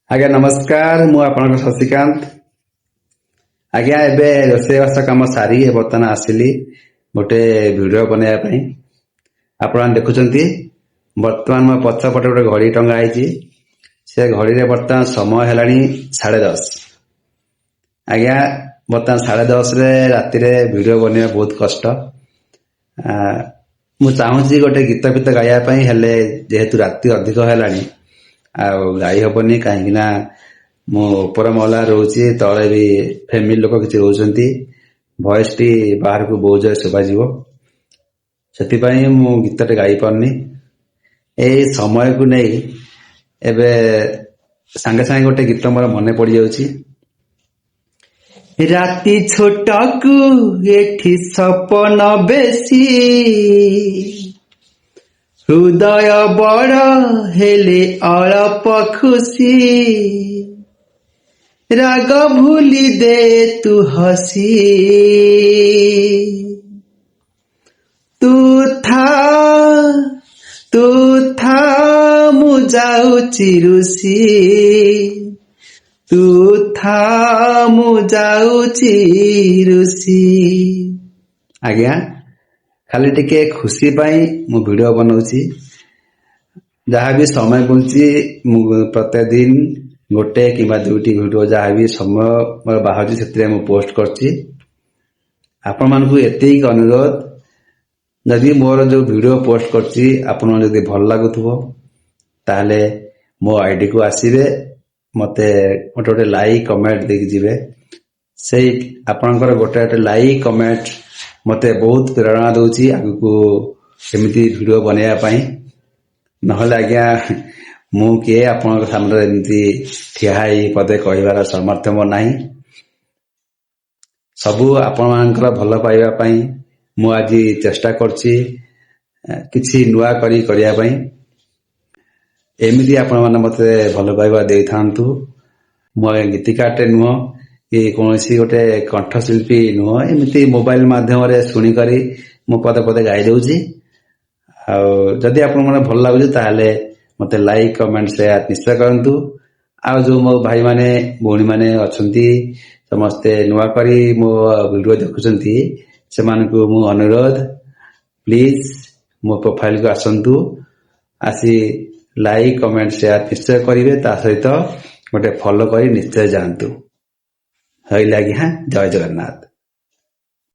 आज्ञा नमस्कार मु आपन शशिकांत आज्ञा एबे रोषेईवास कम सारी बर्तमान आसिली गोटे वीडियो बनवाई आपण देखुंत बर्तमान मो पछपटे गोटे घड़ी टंगा से घड़ी रे बर्तमान समय है 10:30 आज्ञा बर्तमान 10:30 राति वीडियो बनवा बहुत कष्ट मु चाहूँगी गोटे गीत फीत गाइबा जेहेतु राति अधिक है गाई हबनी कहीं मु ऊपर महला रोचे तले भी फैमिली लोक किसी रोचंती वॉइस टी बाहर को बहुत जय शोभा से मु गीतटे गाई पारनी ए समय को नहीं एबे सांगे सांगे गोटे गीत मोर मन पड़ जाउची राति छोटा को एठी सपन बेसी हृदय बड़ हेले अल्प खुशी राग भूली दे तू हसी तू था मु जाउची रुसी तू था मु जाउची रुसी आज्ञा खाली टिके खुशी पाई मु वीडियो बनाऊची जहाँ भी समय मिलूची प्रत्येक दिन गोटे कि दुईटी वीडियो जहाँ भी समय मोर बाहर से पोस्ट करची आपण मानकु एतिक अनुरोध जदि मोर जो वीडियो पोस्ट करची आपण जदि भल लागुथुबो ताहले मो आईडी को आसीबे मते गोटे लाइक कमेंट देके जिवे से आपनकर गोटे लाइक कमेंट मते बहुत प्रेरणा दउची आगु एमती वीडियो बनैया पाई नहले आज्ञा मु के आपन सामने एमती ठियाई पदे कहिबार सामर्थ्य मो नाही सबु आपन मानकर भल पाइबा पाई मु आज चेष्टा करची किछि नुआ करिया पाई एमती आपन माने मते भल पाइबा देई थांतु मु गीतिकाटे नुह कि कौन सी गोटे कंठशिल्पी नुह एमती मोबाइल माध्यम शुणिक मु पदे पदे गाई दूसरी आदि आप भल लगुच ताहले मते लाइक कमेंट शेयर निश्चय करंतु आ जो मो भाई माने भौणी माने अछंती समस्ते नुआ करी मो वीडियो देखुचंती से मानकु मु अनुरोध प्लीज मो प्रोफाइल को आसंतु आसी लाइक कमेंट शेयर निश्चय करिवे ता सहित गोटे फॉलो करी निश्चय जानतु हई लगी हाँ जय जगन्नाथ।